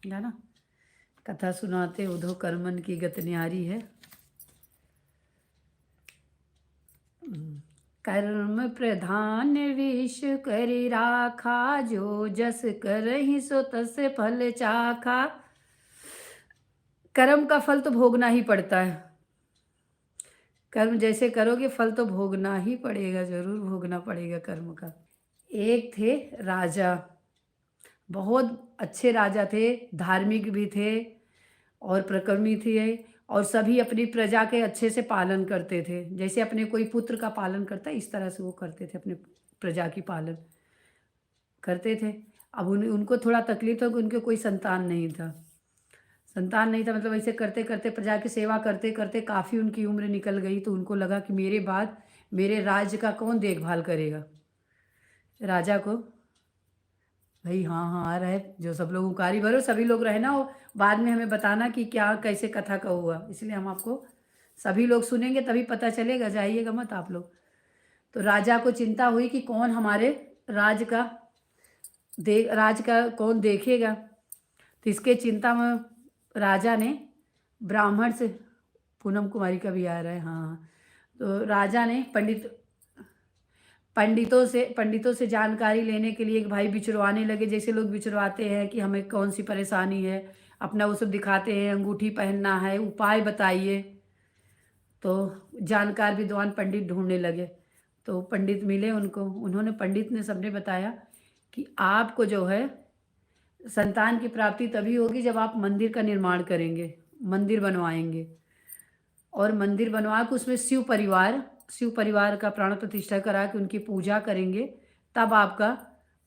है ना। कथा सुनाते उधो कर्मन की गत न्यारी है। कर्म प्रधान विष करि राखा, जो जस करहि सो तस फल चाखा। कर्म का फल तो भोगना ही पड़ता है। कर्म जैसे करोगे फल तो भोगना ही पड़ेगा, जरूर भोगना पड़ेगा कर्म का। एक थे राजा, बहुत अच्छे राजा थे, धार्मिक भी थे और प्रकर्मी थे, और सभी अपनी प्रजा के अच्छे से पालन करते थे। जैसे अपने कोई पुत्र का पालन करता है इस तरह से वो करते थे, अपने प्रजा की पालन करते थे। अब उनको थोड़ा तकलीफ था कि उनके कोई संतान नहीं था। संतान नहीं था मतलब ऐसे करते करते प्रजा की सेवा करते करते काफ़ी उनकी उम्र निकल गई, तो उनको लगा कि मेरे बाद मेरे राज्य का कौन देखभाल करेगा। राजा को भाई हाँ हाँ आ रहा है, जो सब लोग उकारी भरो सभी लोग रहे ना, वो बाद में हमें बताना कि क्या कैसे कथा का हुआ, इसलिए हम आपको सभी लोग सुनेंगे तभी पता चलेगा, जाइएगा मत आप लोग। तो राजा को चिंता हुई कि कौन हमारे राज का कौन देखेगा। तो इसके चिंता में राजा ने ब्राह्मण से, पूनम कुमारी का भी आ रहा है हाँ हाँ। तो राजा ने पंडितों से जानकारी लेने के लिए एक भाई बिचरवाने लगे, जैसे लोग बिचरवाते हैं कि हमें कौन सी परेशानी है, अपना वो सब दिखाते हैं, अंगूठी पहनना है, उपाय बताइए। तो जानकार विद्वान पंडित ढूंढने लगे, तो पंडित मिले उनको। पंडित ने सबने बताया कि आपको जो है संतान की प्राप्ति तभी होगी जब आप मंदिर का निर्माण करेंगे, मंदिर बनवाएंगे, और मंदिर बनवा के उसमें शिव परिवार का प्राण प्रतिष्ठा करा के उनकी पूजा करेंगे, तब आपका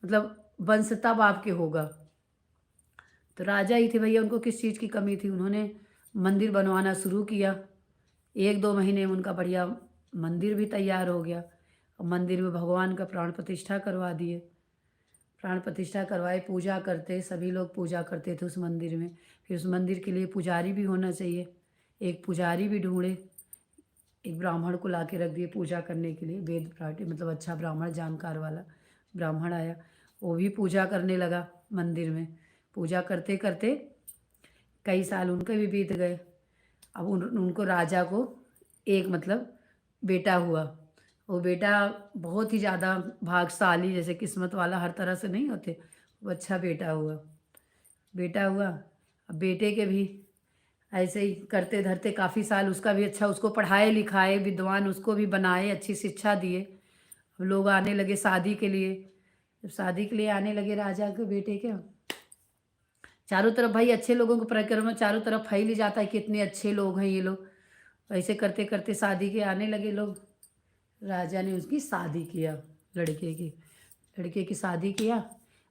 मतलब वंश तब आपके होगा। तो राजा ही थे भैया, उनको किस चीज़ की कमी थी, उन्होंने मंदिर बनवाना शुरू किया। 1-2 महीने में उनका बढ़िया मंदिर भी तैयार हो गया, और मंदिर में भगवान का प्राण प्रतिष्ठा करवा दिए। प्राण प्रतिष्ठा करवाए, पूजा करते, सभी लोग पूजा करते थे उस मंदिर में। फिर उस मंदिर के लिए पुजारी भी होना चाहिए, एक पुजारी भी ढूंढे, एक ब्राह्मण को ला के रख दिए पूजा करने के लिए, वेद पाठी मतलब अच्छा ब्राह्मण, जानकार वाला ब्राह्मण आया, वो भी पूजा करने लगा मंदिर में। पूजा करते करते कई साल उनके भी बीत गए। अब उनको राजा को एक मतलब बेटा हुआ। वो बेटा बहुत ही ज़्यादा भाग्यशाली, जैसे किस्मत वाला हर तरह से नहीं होते, वो अच्छा बेटा हुआ। अब बेटे के भी ऐसे ही करते धरते काफ़ी साल, उसका भी अच्छा, उसको पढ़ाए लिखाए, विद्वान उसको भी बनाए, अच्छी शिक्षा दिए। अब लोग आने लगे शादी के लिए। जब शादी के लिए आने लगे राजा के बेटे के, चारों तरफ भाई अच्छे लोगों को परिक्रमा चारों तरफ फैल ही जाता है, कितने अच्छे लोग हैं ये लोग। ऐसे करते करते शादी के आने लगे लोग। राजा ने उसकी शादी किया, लड़के की शादी किया।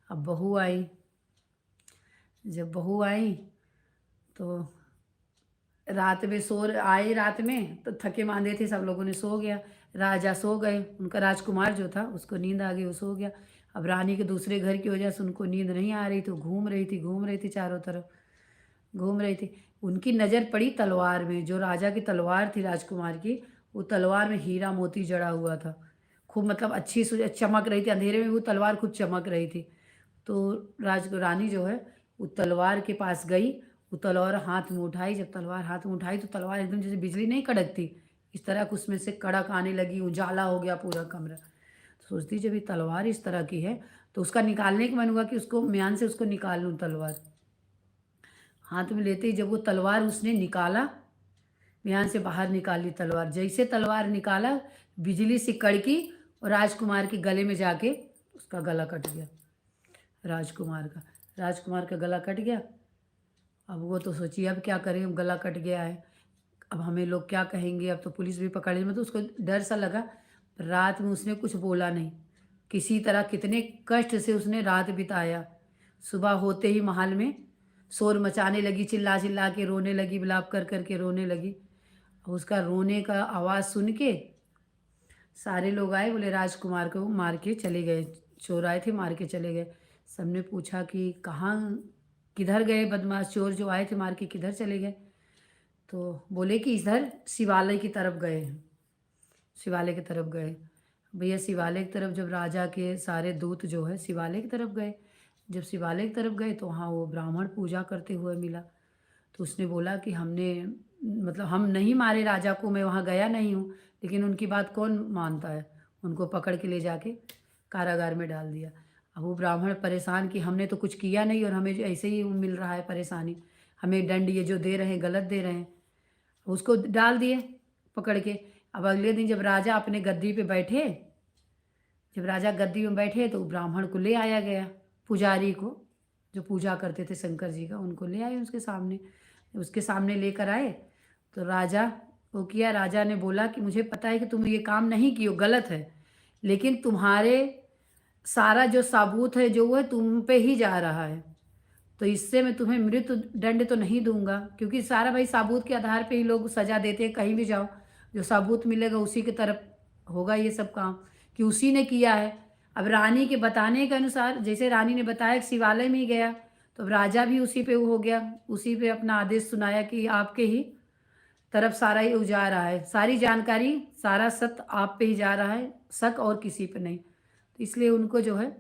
अब बहू आई, जब बहू आई तो रात में तो थके मांदे थे, सब लोगों ने सो गया। राजा सो गए, उनका राजकुमार जो था उसको नींद आ गई, वो सो गया। अब रानी के दूसरे घर की वजह से उनको नींद नहीं आ रही थी, घूम रही थी चारों तरफ घूम रही थी। उनकी नज़र पड़ी तलवार में, जो राजा की तलवार थी राजकुमार की, वो तलवार में हीरा मोती जड़ा हुआ था, खूब मतलब अच्छी चमक रही थी, अंधेरे में वो तलवार खूब चमक रही थी। तो रानी जो है वो तलवार के पास गई, वो तलवार हाथ में उठाई। जब तलवार हाथ में उठाई तो तलवार एकदम जैसे बिजली नहीं कड़कती, इस तरह कुछ उसमें से कड़क आने लगी, उजाला हो गया पूरा कमरा। तो सोचती जब ये तलवार इस तरह की है तो उसका निकालने का मन हुआ कि उसको म्यान से उसको निकाल लूँ तलवार। हाथ में लेते ही जब वो तलवार उसने निकाला, म्यान से बाहर निकाली तलवार, जैसे तलवार निकाला बिजली से कड़की और राजकुमार के गले में जाके उसका गला कट गया। राजकुमार का गला कट गया। अब वो तो सोचिए अब क्या करें, अब गला कट गया है, अब हमें लोग क्या कहेंगे, अब तो पुलिस भी पकड़ लेगी। मतलब उसको डर सा लगा। रात में उसने कुछ बोला नहीं, किसी तरह कितने कष्ट से उसने रात बिताया। सुबह होते ही महल में शोर मचाने लगी, चिल्ला चिल्ला के रोने लगी, विलाप कर कर के रोने लगी। उसका रोने का आवाज़ सुन के सारे लोग आए, बोले राजकुमार को मार के चले गए, चोर आए थे मार के चले गए। सबने पूछा कि कहाँ किधर गए बदमाश चोर जो आए थे मार के, किधर चले गए? तो बोले कि इधर शिवालय की तरफ गए हैं, शिवालय की तरफ गए। भैया शिवालय की तरफ जब राजा के सारे दूत जो है शिवालय की तरफ गए, जब शिवालय की तरफ गए तो वहाँ वो ब्राह्मण पूजा करते हुए मिला। तो उसने बोला कि हमने मतलब हम नहीं मारे राजा को, मैं वहाँ गया नहीं हूँ, लेकिन उनकी बात कौन मानता है? उनको पकड़ के ले जाके कारागार में डाल दिया। अब वो ब्राह्मण परेशान कि हमने तो कुछ किया नहीं और हमें जो ऐसे ही मिल रहा है परेशानी, हमें दंड ये जो दे रहे हैं गलत दे रहे हैं। उसको डाल दिए पकड़ के। अब अगले दिन जब राजा अपने गद्दी पे बैठे, जब राजा गद्दी में बैठे तो ब्राह्मण को ले आया गया, पुजारी को, जो पूजा करते थे शंकर जी का, उनको ले आए उसके सामने लेकर आए। तो राजा वो किया, राजा ने बोला कि मुझे पता है कि तुम ये काम नहीं किए हो, गलत है, लेकिन तुम्हारे सारा जो साबूत है जो वो है तुम पे ही जा रहा है, तो इससे मैं तुम्हें मृत्यु दंड तो नहीं दूंगा, क्योंकि सारा भाई साबूत के आधार पे ही लोग सजा देते हैं, कहीं भी जाओ जो साबूत मिलेगा उसी की तरफ होगा ये सब काम, कि उसी ने किया है। अब रानी के बताने के अनुसार, जैसे रानी ने बताया कि शिवालय में ही गया, तो अब राजा भी उसी पे वो हो गया, उसी पे अपना आदेश सुनाया कि आपके ही तरफ सारा ही जा रहा है, सारी जानकारी, सारा सत्य आप पे ही जा रहा है, शक और किसी पे नहीं। तो इसलिए उनको जो है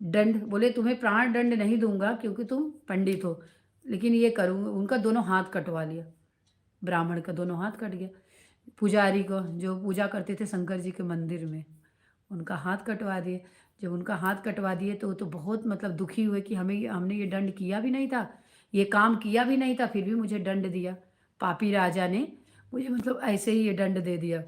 दंड, बोले तुम्हें प्राण दंड नहीं दूंगा क्योंकि तुम पंडित हो, लेकिन ये करूँगा। उनका दोनों हाथ कटवा लिया, ब्राह्मण का दोनों हाथ कट गया। पुजारी को जो पूजा करते थे शंकर जी के मंदिर में, उनका हाथ कटवा दिए। जब उनका हाथ कटवा दिए तो बहुत मतलब दुखी हुए कि हमने ये दंड किया भी नहीं था, ये काम किया भी नहीं था, फिर भी मुझे दंड दिया, पापी राजा ने मुझे मतलब ऐसे ही ये दंड दे दिया।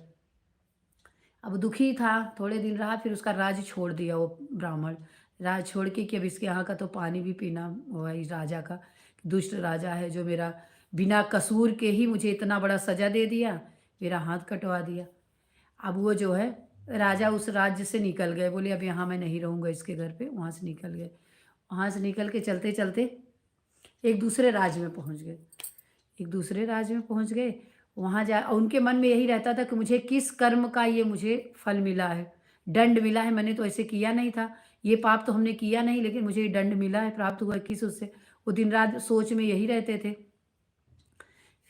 अब दुखी था, थोड़े दिन रहा, फिर उसका राज छोड़ दिया वो ब्राह्मण। राज छोड़ के कि अब इसके यहाँ का तो पानी भी पीना हुआ इस राजा का, दुष्ट राजा है जो मेरा बिना कसूर के ही मुझे इतना बड़ा सजा दे दिया, मेरा हाथ कटवा दिया। अब वो जो है राजा उस राज्य से निकल गए, बोले अब यहाँ मैं नहीं रहूँगा इसके घर पे, वहाँ से निकल गए। वहाँ से निकल के चलते चलते एक दूसरे राज्य में पहुँच गए, एक दूसरे राज्य में पहुँच गए। वहाँ जा उनके मन में यही रहता था कि मुझे किस कर्म का ये मुझे फल मिला है, दंड मिला है, मैंने तो ऐसे किया नहीं था, ये पाप तो हमने किया नहीं, लेकिन मुझे ये दंड मिला है, प्राप्त हुआ है किस उससे। वो दिन रात सोच में यही रहते थे।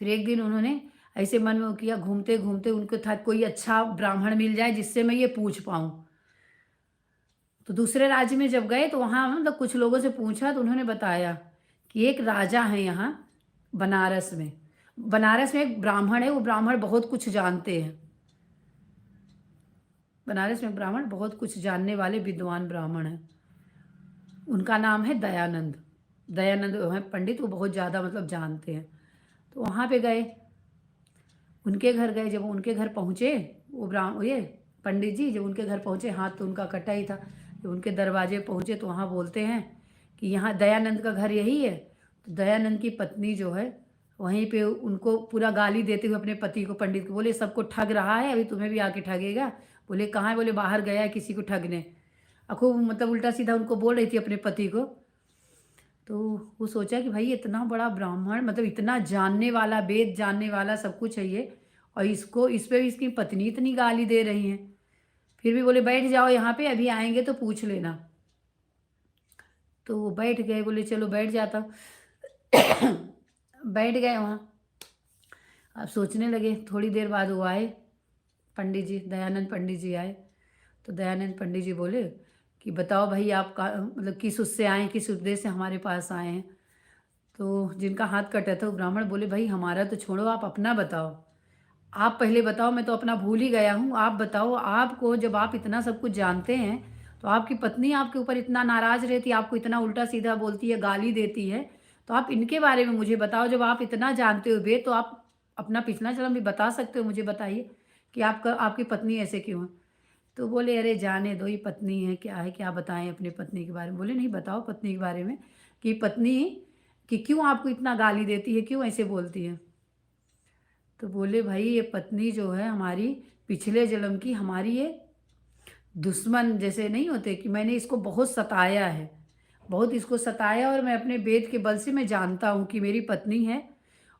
फिर एक दिन उन्होंने ऐसे मन में वो किया, घूमते घूमते उनको था कोई अच्छा ब्राह्मण मिल जाए जिससे मैं ये पूछ पाऊँ। तो दूसरे राज्य में जब गए तो वहाँ मतलब कुछ लोगों से पूछा तो उन्होंने बताया कि एक राजा है यहाँ बनारस में। बनारस में एक ब्राह्मण है, वो ब्राह्मण बहुत कुछ जानते हैं। बनारस में ब्राह्मण बहुत कुछ जानने वाले विद्वान ब्राह्मण हैं। उनका नाम है दयानंद। दयानंद हैं पंडित, वो बहुत ज़्यादा मतलब जानते हैं। तो वहाँ पे गए, उनके घर गए। जब उनके घर पहुँचे, वो ये पंडित जी जब उनके घर पहुँचे, हाथ तो उनका कटा ही था। जब उनके दरवाजे पहुँचे तो वहाँ बोलते हैं कि यहाँ दयानंद का घर यही है। तो दयानंद की पत्नी जो है वहीं पे उनको पूरा गाली देते हुए अपने पति को, पंडित को, बोले सबको ठग रहा है, अभी तुम्हें भी आके ठगेगा। बोले कहाँ है? बोले बाहर गया है किसी को ठगने। खूब मतलब उल्टा सीधा उनको बोल रही थी अपने पति को। तो वो सोचा कि भाई इतना बड़ा ब्राह्मण, मतलब इतना जानने वाला, वेद जानने वाला, सब कुछ है ये, और इसको, इस पे भी इसकी पत्नी इतनी गाली दे रही हैं। फिर भी बोले बैठ जाओ यहाँ पे, अभी आएंगे तो पूछ लेना। तो वो बैठ गए, बोले चलो बैठ जाता हूँ। बैठ गए वहाँ। अब सोचने लगे, थोड़ी देर बाद वो आए पंडित जी, दयानंद पंडित जी आए। तो दयानंद पंडित जी बोले कि बताओ भाई आप का मतलब किस उससे आए हैं, किस उद्देश्य से हमारे पास आए हैं। तो जिनका हाथ कटा था वो ब्राह्मण बोले भाई हमारा तो छोड़ो, आप अपना बताओ, आप पहले बताओ, मैं तो अपना भूल ही गया हूँ, आप बताओ। आपको जब आप इतना सब कुछ जानते हैं तो आपकी पत्नी आपके ऊपर इतना नाराज़ रहती है, आपको इतना उल्टा सीधा बोलती है, गाली देती है, तो आप इनके बारे में मुझे बताओ। जब आप इतना जानते हो बे, तो आप अपना पिछला जन्म भी बता सकते हो, मुझे बताइए कि आपका आपकी पत्नी ऐसे क्यों है। तो बोले अरे जाने दो, ये पत्नी है, क्या है, क्या बताएं अपनी पत्नी के बारे में। बोले नहीं बताओ पत्नी के बारे में, कि पत्नी कि क्यों आपको इतना गाली देती है, क्यों ऐसे बोलती है। तो बोले भाई ये पत्नी जो है हमारी पिछले जन्म की, हमारी ये दुश्मन जैसे नहीं होते, कि मैंने इसको बहुत सताया है, बहुत इसको सताया, और मैं अपने वेद के बल से मैं जानता हूँ कि मेरी पत्नी है,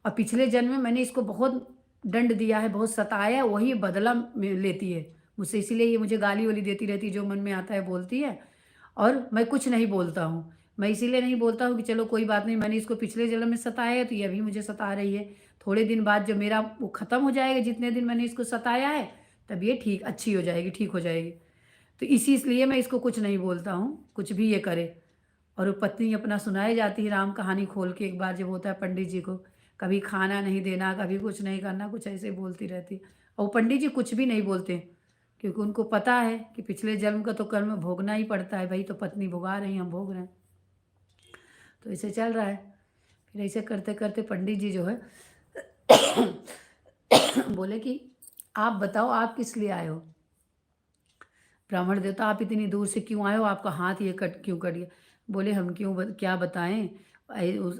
और पिछले जन्म में मैंने इसको बहुत दंड दिया है, बहुत सताया है, वही बदला लेती है मुझसे, इसीलिए ये मुझे गाली वाली देती रहती है, जो मन में आता है बोलती है, और मैं कुछ नहीं बोलता हूँ। मैं इसीलिए नहीं बोलता हूँ कि चलो कोई बात नहीं, मैंने इसको पिछले जन्म में सताया है तो ये अभी मुझे सता रही है। थोड़े दिन बाद जब मेरा वो ख़त्म हो जाएगा, जितने दिन मैंने इसको सताया है, तब ये अच्छी हो जाएगी, ठीक हो जाएगी। तो इसलिए मैं इसको कुछ नहीं बोलता हूँ, कुछ भी ये करे। और वो पत्नी अपना सुनाई जाती है राम कहानी खोल के। एक बार जब होता है पंडित जी को, कभी खाना नहीं देना, कभी कुछ नहीं करना, कुछ ऐसे बोलती रहती है। और वो पंडित जी कुछ भी नहीं बोलते, क्योंकि उनको पता है कि पिछले जन्म का तो कर्म भोगना ही पड़ता है भाई। तो पत्नी भोगा रही, हम भोग रहे हैं, तो ऐसे चल रहा है। फिर ऐसे करते करते पंडित जी जो है बोले कि आप बताओ, आप किस लिए आए हो? ब्राह्मण देवता, आप इतनी दूर से क्यों आए हो? आपका हाथ ये क्यों कट गया? बोले हम क्या बताएं?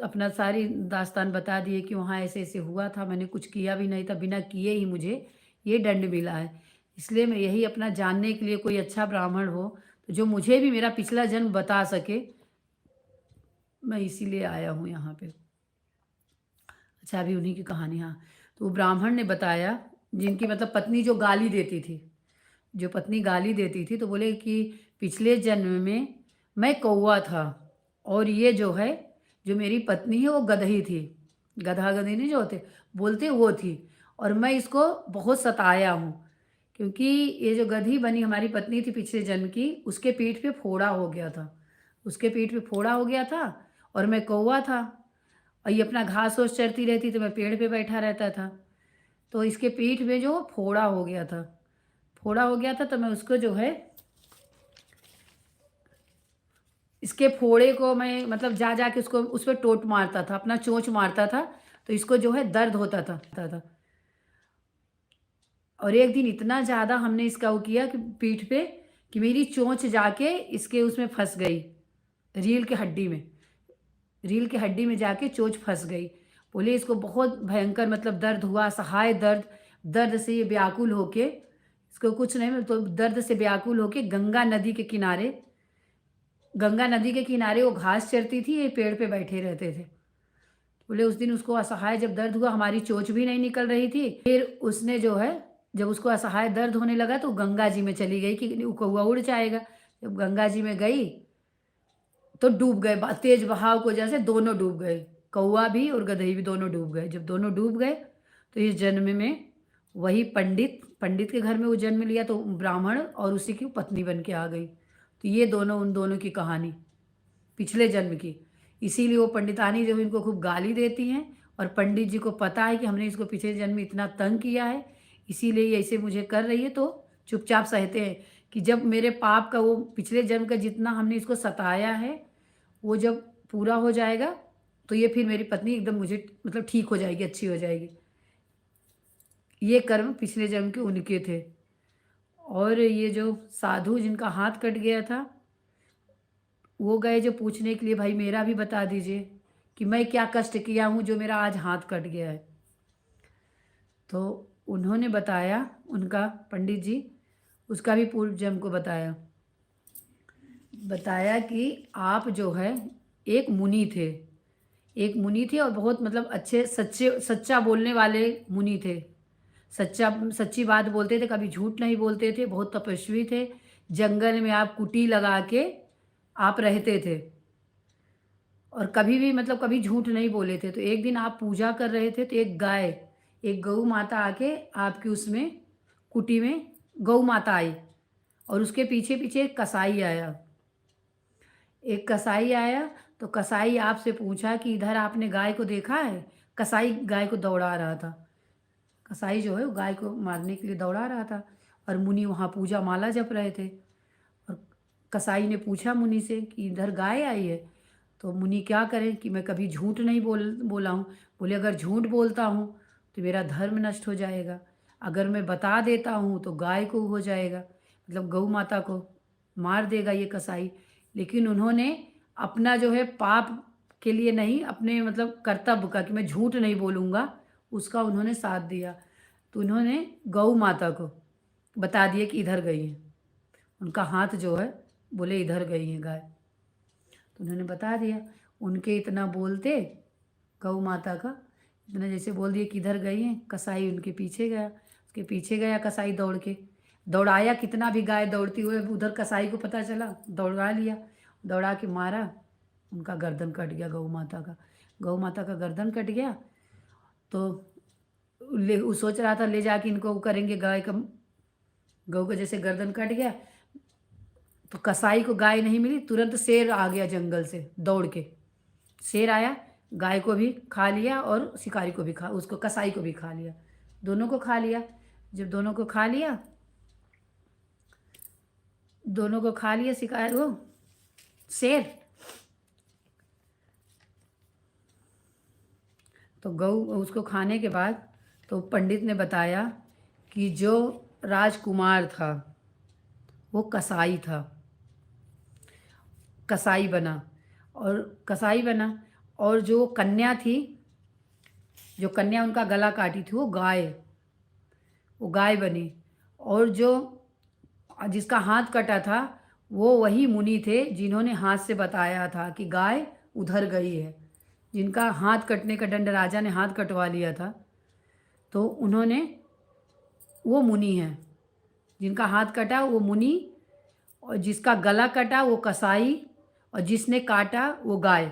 अपना सारी दास्तान बता दिए कि वहाँ ऐसे ऐसे हुआ था, मैंने कुछ किया भी नहीं था, बिना किए ही मुझे ये दंड मिला है। इसलिए मैं यही अपना जानने के लिए कोई अच्छा ब्राह्मण हो तो जो मुझे भी मेरा पिछला जन्म बता सके, मैं इसीलिए आया हूँ यहाँ पे। अच्छा, अभी उन्हीं की कहानी। हाँ, तो वो ब्राह्मण ने बताया, जिनकी मतलब पत्नी जो गाली देती थी, जो पत्नी गाली देती थी, तो बोले कि पिछले जन्म में मैं कौवा था, और ये जो है, जो मेरी पत्नी है वो गदही थी। गधा गधी नहीं जो होते बोलते, वो थी। और मैं इसको बहुत सताया हूँ, क्योंकि ये जो गधी बनी हमारी पत्नी थी पिछले जन्म की, उसके पीठ पे फोड़ा हो गया था। उसके पीठ पे फोड़ा हो गया था, और मैं कौवा था, और ये अपना घास ओस चरती रहती, तो मैं पेड़ पे बैठा रहता था। तो इसके पीठ में जो फोड़ा हो गया था, फोड़ा हो गया था, तो मैं उसको जो है, इसके फोड़े को मैं मतलब जा जा के उसको उस पर टोट मारता था, अपना चोंच मारता था, तो इसको जो है दर्द होता था। और एक दिन इतना ज़्यादा हमने इसका वो किया कि पीठ पे, कि मेरी चोंच जाके इसके उसमें फंस गई, रील के हड्डी में। रील की हड्डी में जाके चोंच फंस गई। बोले इसको बहुत भयंकर मतलब दर्द हुआ, असहाय दर्द। दर्द से ये व्याकुल होके, इसको कुछ नहीं तो दर्द से व्याकुल होके गंगा नदी के किनारे, गंगा नदी के किनारे वो घास चरती थी, ये पेड़ पे बैठे रहते थे। बोले उस दिन उसको असहाय जब दर्द हुआ, हमारी चोंच भी नहीं निकल रही थी, फिर उसने जो है, जब उसको असहाय दर्द होने लगा तो गंगा जी में चली गई कि कौवा उड़ जाएगा। जब गंगा जी में गई तो डूब गए, तेज बहाव को वजह से दोनों डूब गए, कौवा भी और गदही भी दोनों डूब गए। जब दोनों डूब गए तो इस जन्म में वही पंडित पंडित के घर में वो जन्म लिया, तो ब्राह्मण और उसी की पत्नी बन के आ गई। तो ये दोनों, उन दोनों की कहानी पिछले जन्म की। इसीलिए वो पंडितानी जो है इनको खूब गाली देती हैं, और पंडित जी को पता है कि हमने इसको पिछले जन्म में इतना तंग किया है, इसीलिए ये ऐसे मुझे कर रही है। तो चुपचाप सहते हैं कि जब मेरे पाप का, वो पिछले जन्म का जितना हमने इसको सताया है, वो जब पूरा हो जाएगा, तो ये फिर मेरी पत्नी एकदम मुझे मतलब ठीक हो जाएगी, अच्छी हो जाएगी। ये कर्म पिछले जन्म के उनके थे। और ये जो साधु जिनका हाथ कट गया था, वो गए जो पूछने के लिए, भाई मेरा भी बता दीजिए कि मैं क्या कष्ट किया हूँ जो मेरा आज हाथ कट गया है। तो उन्होंने बताया, उनका पंडित जी, उसका भी पूर्व जन्म को बताया। बताया कि आप जो है एक मुनि थे, एक मुनि थे, और बहुत मतलब अच्छे सच्चे सच्चा बोलने वाले मुनि थे। सच्ची बात बोलते थे, कभी झूठ नहीं बोलते थे, बहुत तपस्वी थे। जंगल में आप कुटी लगा के आप रहते थे, और कभी भी मतलब कभी झूठ नहीं बोले थे। तो एक दिन आप पूजा कर रहे थे, तो एक गाय, एक गौ माता आके आपकी उसमें कुटी में, गौ माता आई, और उसके पीछे पीछे एक कसाई आया। एक कसाई आया, तो कसाई आपसे पूछा कि इधर आपने गाय को देखा है? कसाई गाय को दौड़ा रहा था। कसाई जो है वो गाय को मारने के लिए दौड़ा रहा था, और मुनि वहाँ पूजा माला जप रहे थे। और कसाई ने पूछा मुनि से कि इधर गाय आई है, तो मुनि क्या करें कि मैं कभी झूठ नहीं बोला हूँ। बोले अगर झूठ बोलता हूँ तो मेरा धर्म नष्ट हो जाएगा, अगर मैं बता देता हूँ तो गाय को हो जाएगा, मतलब गौ माता को मार देगा ये कसाई। लेकिन उन्होंने अपना जो है पाप के लिए नहीं, अपने मतलब कर्तव्य का, कि मैं झूठ नहीं बोलूँगा, उसका उन्होंने साथ दिया। तो उन्होंने गौ माता को बता दिया कि इधर गई है, उनका हाथ जो है, बोले इधर गई है गाय। तो उन्होंने बता दिया। उनके इतना बोलते, गौ माता का इतना जैसे बोल दिया कि इधर गई हैं, कसाई उनके पीछे गया। उसके पीछे गया कसाई दौड़ के, दौड़ाया कितना भी, गाय दौड़ती हुए उधर कसाई को पता चला, दौड़ा लिया, दौड़ा के मारा, उनका गर्दन कट गया गौ माता का। गौ माता का गर्दन कट गया, तो वो सोच रहा था ले जाके इनको वो करेंगे, गाय का, गऊ का जैसे गर्दन कट गया, तो कसाई को गाय नहीं मिली, तुरंत शेर आ गया जंगल से दौड़ के। शेर आया, गाय को भी खा लिया और शिकारी को भी उसको कसाई को भी खा लिया, दोनों को खा लिया। जब दोनों को खा लिया, शिकार वो शेर, तो गौ उसको खाने के बाद तो पंडित ने बताया कि जो राजकुमार था वो कसाई था, कसाई बना और जो कन्या थी, जो कन्या उनका गला काटी थी, वो गाय बनी। और जो जिसका हाथ कटा था वो वही मुनि थे जिन्होंने हाथ से बताया था कि गाय उधर गई है। जिनका हाथ कटने का दंड राजा ने हाथ कटवा लिया था, तो उन्होंने, वो मुनि हैं। जिनका हाथ कटा वो मुनि, और जिसका गला कटा वो कसाई, और जिसने काटा वो गाय।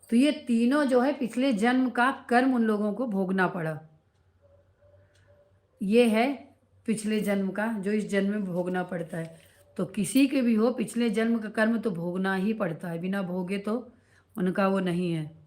तो ये तीनों जो है पिछले जन्म का कर्म उन लोगों को भोगना पड़ा। ये है पिछले जन्म का जो इस जन्म में भोगना पड़ता है। तो किसी के भी हो पिछले जन्म का कर्म तो भोगना ही पड़ता है, बिना भोगे तो उनका वो नहीं है।